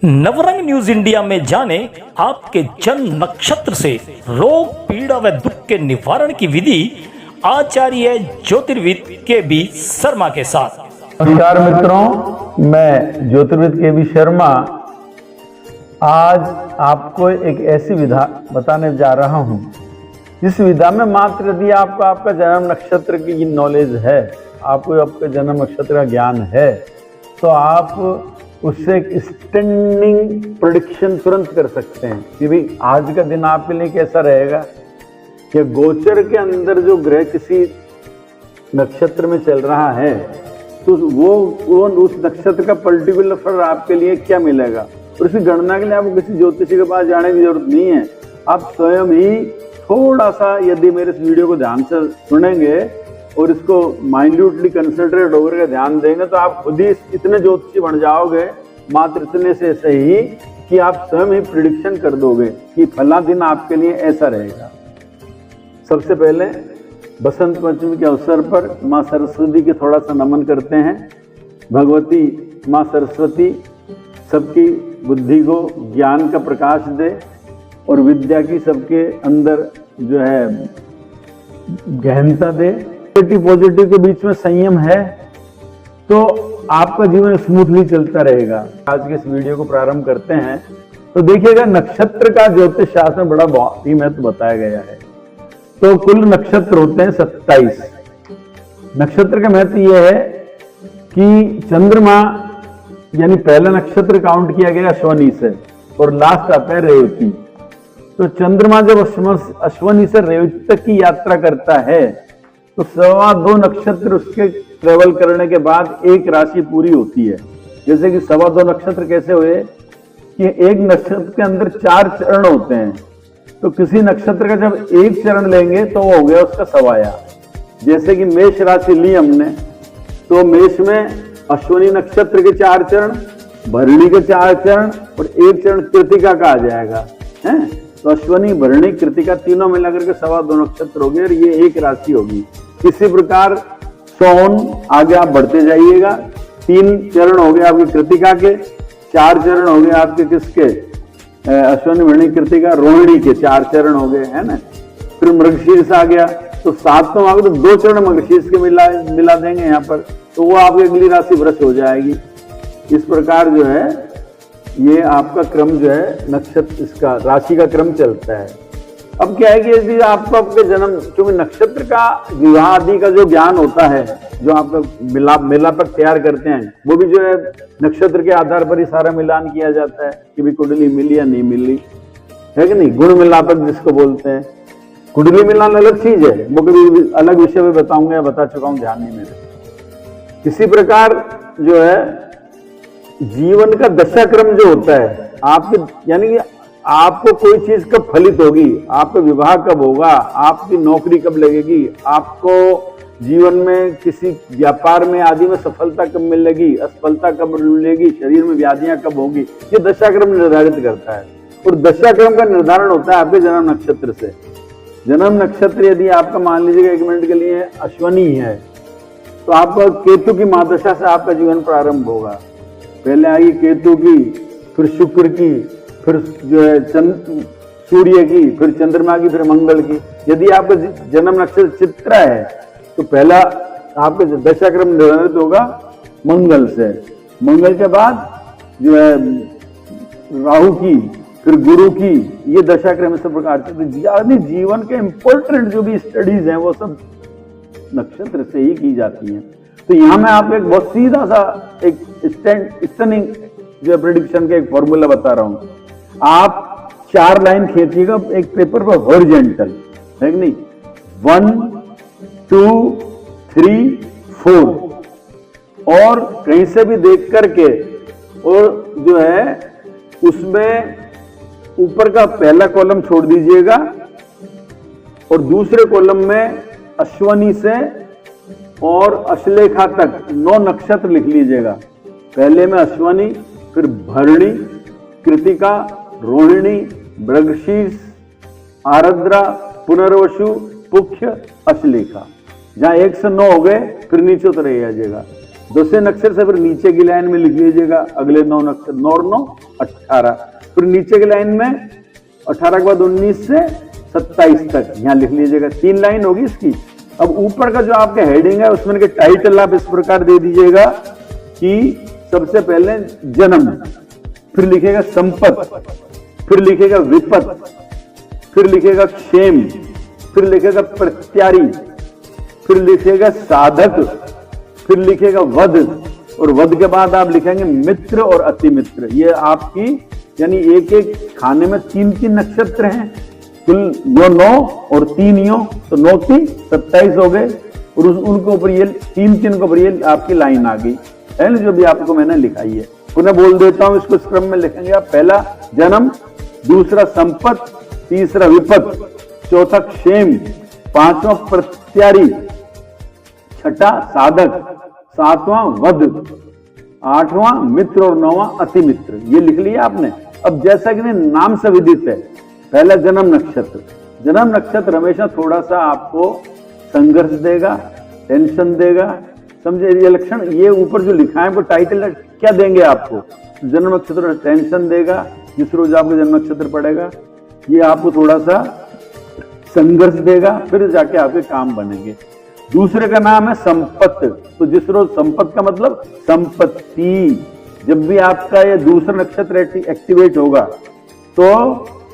Navrang news India में जाने आपके जन्म नक्षत्र से रोग पीड़ा व दुख के निवारण की विधि आचार्य ज्योतिर्विद के.बी. शर्मा के साथ। नमस्कार मित्रों, मैं ज्योतिर्विद के.बी. शर्मा आज आपको एक ऐसी विधा बताने जा रहा हूं जिस विधा में मात्र यदि आपको आपका जन्म नक्षत्र की नॉलेज है, आपको आपके जन्म नक्षत्र का ज्ञान है, तो आप उससे एक स्टैंडिंग प्रेडिक्शन तुरंत कर सकते हैं कि भाई आज का दिन आपके लिए कैसा रहेगा। कि गोचर के अंदर जो ग्रह किसी नक्षत्र में चल रहा है तो वो उस नक्षत्र का पर्टिकुलर फल आपके लिए क्या मिलेगा, और इसकी गणना के लिए आपको किसी ज्योतिषी के पास जाने की जरूरत नहीं है। आप स्वयं ही थोड़ा सा यदि मेरे इस वीडियो को ध्यान से सुनेंगे और इसको माइन्यूटली कंसंट्रेट होकर के ध्यान देंगे तो आप खुद ही इतने ज्योतिषी बन जाओगे मात्र इतने से सही कि आप स्वयं ही प्रिडिक्शन कर दोगे कि फला दिन आपके लिए ऐसा रहेगा। सबसे पहले बसंत पंचमी के अवसर पर माँ सरस्वती के थोड़ा सा नमन करते हैं। भगवती माँ सरस्वती सबकी बुद्धि को ज्ञान का प्रकाश दे और विद्या की सबके अंदर जो है गहनता दे। पॉजिटिव के बीच में संयम है तो आपका जीवन स्मूथली चलता रहेगा। आज के इस वीडियो को प्रारंभ करते हैं। तो देखिएगा, नक्षत्र का ज्योतिष शास्त्र में बड़ा बहुत ही महत्व बताया गया है। तो कुल नक्षत्र होते हैं 27। नक्षत्र का महत्व यह है कि चंद्रमा यानी पहला नक्षत्र काउंट किया गया अश्वनी से और लास्ट आता है रेवती। तो चंद्रमा जब अश्वनी से रेवती तक की यात्रा करता है तो 2.25 नक्षत्र उसके ट्रेवल करने के बाद एक राशि पूरी होती है। जैसे कि 2.25 नक्षत्र कैसे हुए कि एक नक्षत्र के अंदर 4 चरण होते हैं, तो किसी नक्षत्र का जब एक चरण लेंगे तो वो हो गया उसका सवाया। जैसे कि मेष राशि ली हमने, तो मेष में अश्विनी नक्षत्र के 4 चरण, भरणी के 4 चरण और एक चरण कृतिका का आ जाएगा है। तो अश्विनी, भरणी, कृतिका तीनों मिलाकर के 2.25 नक्षत्र हो गए और ये एक राशि होगी। इसी प्रकार सोन आगे आप बढ़ते जाइएगा। 3 चरण हो गए आपके कृतिका के, 4 चरण हो गए आपके किसके, अश्विनी, भरणी, कृतिका, रोहिणी के 4 चरण हो गए है ना। फिर मृगशीर्ष आ गया, तो 7वां आ गया, तो 2 चरण मृगशीर्ष के मिला देंगे यहाँ पर, तो वो आपकी अगली राशि वृष हो जाएगी। इस प्रकार जो है ये आपका क्रम जो है नक्षत्र, इसका राशि का क्रम चलता है। अब क्या है कि यदि आपको आपके जन्म, क्योंकि नक्षत्र का विवाह आदि का जो ज्ञान होता है, जो आपका मिलापक तैयार करते हैं, वो भी जो है नक्षत्र के आधार पर ही सारा मिलान किया जाता है कि भी कुंडली मिली या नहीं मिली, है कि नहीं। गुण मिलापक जिसको बोलते हैं। कुंडली मिलान अलग चीज है, वो कभी अलग विषय में बताऊंगा या बता चुका हूं, ध्यान नहीं मेरे। इसी प्रकार जो है जीवन का दशाक्रम जो होता है आपके, यानी कि आपको कोई चीज कब फलित होगी, आपका विवाह कब होगा, आपकी नौकरी कब लगेगी, आपको जीवन में किसी व्यापार में आदि में सफलता कब मिलेगी, असफलता कब मिलेगी, शरीर में व्याधियां कब होंगी, ये दशाक्रम निर्धारित करता है। और दशाक्रम का निर्धारण होता है आपके जन्म नक्षत्र से। जन्म नक्षत्र यदि आपका मान लीजिएगा 1 मिनट के लिए अश्विनी है, तो आपका केतु की महादशा से आपका जीवन प्रारंभ होगा। पहले आएगी केतु की, फिर शुक्र की, फिर जो है सूर्य की, फिर चंद्रमा की, फिर मंगल की। यदि आपका जन्म नक्षत्र चित्रा है तो पहला आपका दशाक्रम निर्धारित होगा मंगल से। मंगल के बाद जो है राहु की, फिर गुरु की, ये दशाक्रम इस प्रकार से। जीवन के इंपॉर्टेंट जो भी स्टडीज हैं वो सब नक्षत्र से ही की जाती हैं। तो यहाँ मैं आपको एक बहुत सीधा सा एक स्टनिंग जो प्रेडिक्शन का एक फॉर्मूला बता रहा हूं। आप 4 लाइन खींचिएगा एक पेपर पर हॉरिजॉन्टल, है कि नहीं। 1 2 3 4 और कहीं से भी देख करके, और जो है उसमें ऊपर का पहला कॉलम छोड़ दीजिएगा और दूसरे कॉलम में अश्वनी से और अश्लेखा तक 9 नक्षत्र लिख लीजिएगा। पहले में अश्वनी, फिर भरणी, कृतिका, रोहिणी, मृगशीर्ष, आरद्रा, पुनर्वसु, पुष्य, अश्लेखा। जहां 1 से 9 हो गए फिर नीचे उतर जाइएगा। 10वें नक्षत्र से फिर नीचे की लाइन में लिख लीजिएगा अगले 9 नक्षत्र, 9 और 9 18, फिर नीचे की लाइन में 18 के बाद 19 से 27 तक यहां लिख लीजिएगा, 3 लाइन होगी इसकी। अब ऊपर का जो आपका हेडिंग है उसमें के टाइटल आप इस प्रकार दे दीजिएगा कि सबसे पहले जन्म, फिर लिखेगा संपत, फिर लिखेगा विपत, फिर लिखेगा क्षेम, फिर लिखेगा प्रत्यारी, फिर लिखेगा साधक, फिर लिखेगा वध, और वध के बाद आप लिखेंगे मित्र और अति मित्र। ये आपकी यानी एक एक खाने में 3-3 नक्षत्र हैं, कुल 9 और 3 यो, तो 9 3 27 हो गए, और उनके ऊपर ये 3-3 के ऊपर ये आपकी लाइन आ गई है ना, जो भी आपको मैंने लिखाई है। पुनः बोल देता हूं, इसको इस क्रम में लिखेंगे आप। पहला जन्म, दूसरा संपत, तीसरा विपत, चौथा क्षेम, पांचवा प्रत्यारी, छठा साधक, सातवां वध, आठवां मित्र और 9वां अति मित्र। ये लिख लिया आपने। अब जैसा कि नाम से विदित है, पहला जन्म नक्षत्र, जन्म नक्षत्र हमेशा थोड़ा सा आपको संघर्ष देगा, टेंशन देगा, समझे। ये लक्षण, ये ऊपर जो लिखा है वो टाइटल क्या देंगे आपको, जन्म नक्षत्र में टेंशन देगा, जिस रोज आपका जन्म नक्षत्र पड़ेगा ये आपको थोड़ा सा संघर्ष देगा, फिर जाके आपके काम बनेंगे। दूसरे का नाम है संपत, तो जिस रोज संपत का मतलब संपत्ति, जब भी आपका ये दूसरा नक्षत्र एक्टिवेट होगा तो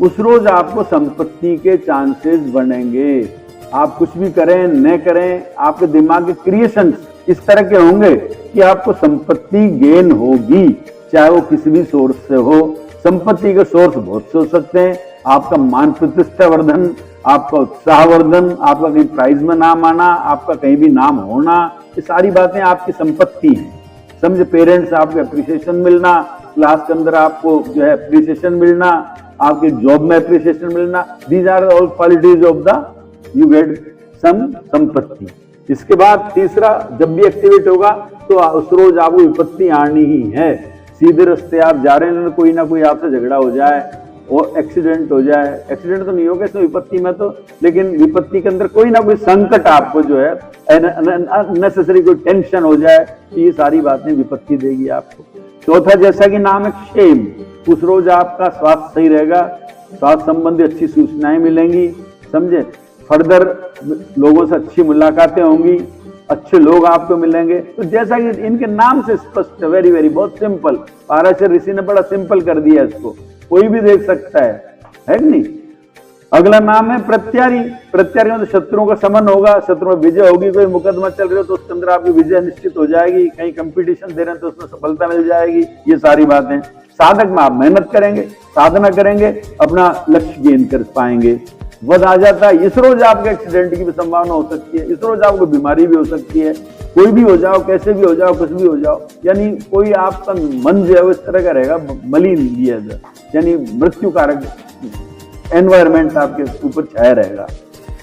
उस रोज आपको संपत्ति के चांसेस बनेंगे। आप कुछ भी करें न करें, आपके दिमाग के क्रिएशंस इस तरह के होंगे कि आपको संपत्ति गेन होगी, चाहे वो किसी भी सोर्स से हो। संपत्ति के सोर्स बहुत से हो सकते हैं, आपका मान प्रतिष्ठा वर्धन, आपका उत्साह वर्धन, आपका कहीं प्राइज में नाम आना, आपका कहीं भी नाम होना, ये सारी बातें आपकी संपत्ति हैं। समझे, पेरेंट्स आपको अप्रिसिएशन मिलना, क्लास के अंदर आपको जो है अप्रिसिएशन मिलना, आपके जॉब में अप्रिसिएशन मिलना, these are all qualities of the you get some संपत्ति। इसके बाद तीसरा जब भी एक्टिवेट होगा तो उस रोज आपको विपत्ति आनी ही है। सीधे रास्ते आप जा रहे हैं, कोई ना कोई आपसे झगड़ा हो जाए और एक्सीडेंट हो जाए, एक्सीडेंट तो नहीं होगा इसमें विपत्ति में तो, लेकिन विपत्ति के अंदर कोई ना कोई संकट आपको जो है अननेसेसरी कोई टेंशन हो जाए, तो ये सारी बातें विपत्ति देगी आपको। चौथा जैसा कि नाम है क्षेम, उस रोज आपका स्वास्थ्य सही रहेगा, स्वास्थ्य संबंधी अच्छी सूचनाएं मिलेंगी, समझे। फर्दर लोगों से अच्छी मुलाकातें होंगी, अच्छे लोग आपको मिलेंगे। तो जैसा कि इनके नाम से स्पष्ट, वेरी वेरी बहुत सिंपल, पाराशर ऋषि ने बड़ा सिंपल कर दिया इसको, कोई भी देख सकता है कि नहीं। अगला नाम है प्रत्यारी, प्रत्यारी में तो शत्रुओं का समन होगा, शत्रुओं में विजय होगी। कोई मुकदमा चल रही हो तो उसके अंदर आपकी विजय निश्चित हो जाएगी, कहीं कंपटीशन दे रहे हैं तो उसमें सफलता मिल जाएगी, ये सारी बातें। साधक में आप मेहनत करेंगे, साधना करेंगे, अपना लक्ष्य गेन कर पाएंगे। वध आ जाता है, इस रोज आपके एक्सीडेंट की भी संभावना हो सकती है, इस रोज आपको बीमारी भी हो सकती है, कोई भी हो जाओ, कैसे भी हो जाओ, कुछ भी हो जाओ, यानी कोई आपका मन जो है वो इस तरह का रहेगा, मलिन दिया जाए, यानी मृत्यु कारक एनवायरमेंट आपके ऊपर छाया रहेगा।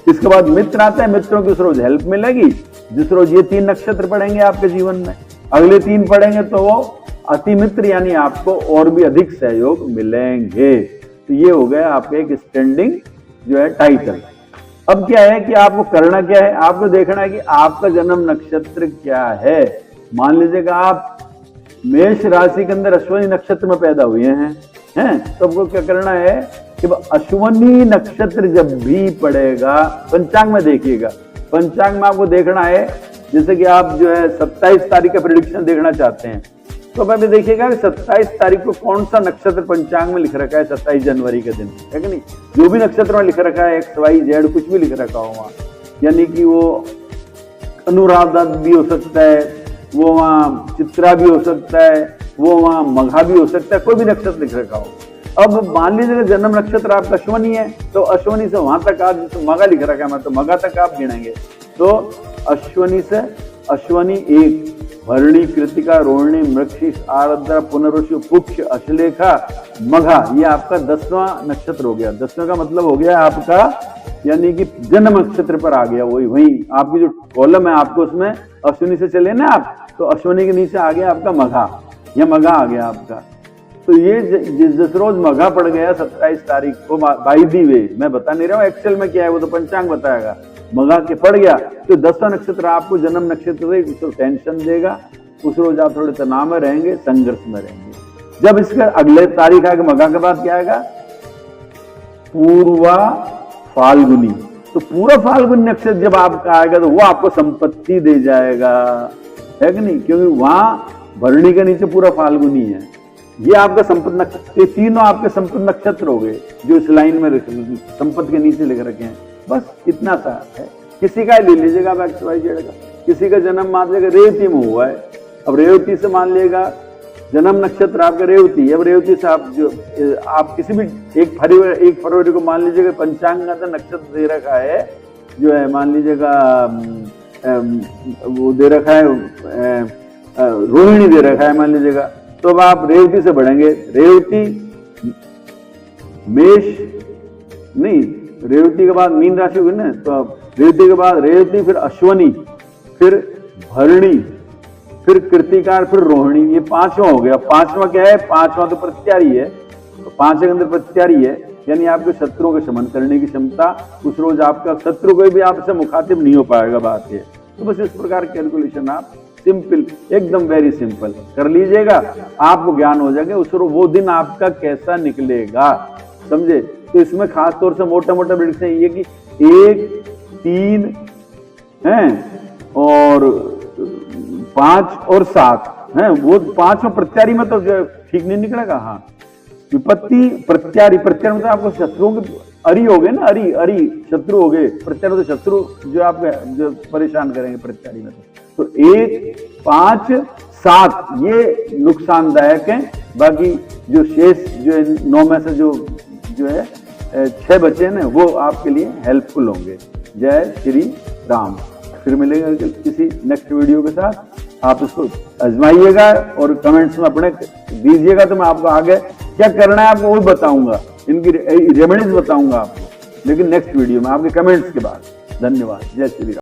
इसके बाद मित्र आता है, मित्रों की उस रोज हेल्प मिलेगी, जिस रोज ये 3 नक्षत्र पड़ेंगे आपके जीवन में, अगले 3 पड़ेंगे तो वो अति मित्र, यानी आपको और भी अधिक सहयोग मिलेंगे। तो ये हो गया आपका एक स्टैंडिंग जो है टाइटल। अब क्या है कि आपको करना क्या है, आपको देखना है कि आपका जन्म नक्षत्र क्या है। मान लीजिएगा आप मेष राशि के अंदर अश्विनी नक्षत्र में पैदा हुए हैं, तो आपको क्या करना है कि अश्विनी नक्षत्र जब भी पड़ेगा, पंचांग में देखिएगा, पंचांग में आपको देखना है, जैसे कि आप जो है 27 तारीख का प्रेडिक्शन देखना चाहते हैं तो पहले देखिएगा कि 27 तारीख को कौन सा नक्षत्र पंचांग में लिख रखा है, 27 जनवरी के दिन, है कि नहीं। जो भी नक्षत्र में लिख रखा है, XYZ कुछ भी लिख रखा हो वहां, यानी कि वो अनुराधा भी हो सकता है, वो वहां चित्रा भी हो सकता है, वो वहां मघा भी हो सकता है, कोई भी नक्षत्र लिख रखा हो। अब मान लीजिए जन्म नक्षत्र आपका अश्विनी है, तो अश्विनी से वहां तक आप, जैसे मघा लिख रखा है, तो मघा तक आप गिनेंगे, तो अश्विनी से अश्विनी 1, भरणी, कृतिका, रोहिणी, मृगशीर्ष, आर्द्रा, पुनर्वसु, पुष्य, अश्लेखा, मघा, ये आपका 10वां नक्षत्र हो गया। 10वें का मतलब हो गया आपका, यानी कि जन्म नक्षत्र पर आ गया। वही आपकी जो कॉलम है आपको उसमें अश्विनी से चले ना आप, तो अश्विनी के नीचे आ गया आपका मघा, या मघा आ गया आपका। तो ये जिस रोज मघा पड़ गया 27 तारीख को, बाई दी वे, मैं बता नहीं रहा हूँ एक्चुअल में क्या है, वो तो पंचांग बताएगा, मघा के पड़ गया तो 10वां नक्षत्र आपको जन्म नक्षत्र से टेंशन देगा, उस रोज आप थोड़े तनाव में रहेंगे, संघर्ष में रहेंगे। जब इसके अगले तारीख आएगा, मघा के बाद क्या आएगा, पूर्वा फाल्गुनी। तो पूरा फाल्गुनी नक्षत्र जब आपका आएगा तो वो आपको संपत्ति दे जाएगा, है कि नहीं, क्योंकि वहां भरणी के नीचे पूरा फाल्गुनी है। ये आपका संपत्ति नक्षत्र, ये तीनों आपके संपत्ति नक्षत्र हो गए जो इस लाइन में संपत्ति के नीचे लिख रखे हैं। बस इतना सा है। किसी का ले लीजिएगा XYZ का, किसी का जन्म मान लीजिएगा रेवती में हुआ है, अब रेवती से मान लीजिएगा जन्म नक्षत्र आपका रेवती है। अब रेवती से आप किसी भी 1 फरवरी को मान लीजिएगा पंचांग का नक्षत्र दे रखा है, जो है मान लीजिएगा वो दे रखा है रोहिणी दे रखा है मान लीजिएगा, तो अब आप रेवती से बढ़ेंगे, रेवती मेष नहीं, रेवती के बाद मीन राशि होगी ना, तो अब रेवती के बाद रेवती, फिर अश्वनी, फिर भरणी, फिर कृतिका, फिर रोहिणी, ये 5वां हो गया। 5वां क्या है, 5वां तो प्रत्यारी है, तो 5 के अंदर प्रत्यारी है, यानी आपके शत्रुओं का शमन करने की क्षमता। उस रोज आपका शत्रु कोई भी आपसे मुखातिब नहीं हो पाएगा, बात है। तो बस इस प्रकार कैलकुलेशन आप सिंपल, एकदम वेरी सिंपल कर लीजिएगा, आपको ज्ञान हो जाएगा उस वो दिन आपका कैसा निकलेगा, समझे। तो इसमें खास तौर से मोटा मोटा प्रेडिक्शन ये कि 1, 3 है और 5 और 7 है, वो 5 में प्रत्यारी में तो ठीक नहीं निकलेगा। हाँ, विपत्ति प्रत्यारी, प्रत्यारी मतलब आपको शत्रुओं के अरी हो गए ना, अरी शत्रु हो गए, प्रत्यारी तो शत्रु जो आपके जो परेशान करेंगे प्रत्यारी में। तो 1, 5, 7 ये नुकसानदायक है, बाकी जो शेष जो 9 में से जो है 6 बचे हैं ना, वो आपके लिए हेल्पफुल होंगे। जय श्री राम। फिर मिलेंगे किसी नेक्स्ट वीडियो के साथ, आप इसको आजमाइएगा और कमेंट्स में अपने दीजिएगा, तो मैं आपको आगे क्या करना है आपको वो बताऊंगा, इनकी रेमेडीज बताऊंगा आपको, लेकिन नेक्स्ट वीडियो में आपके कमेंट्स के बाद। धन्यवाद। जय श्री राम।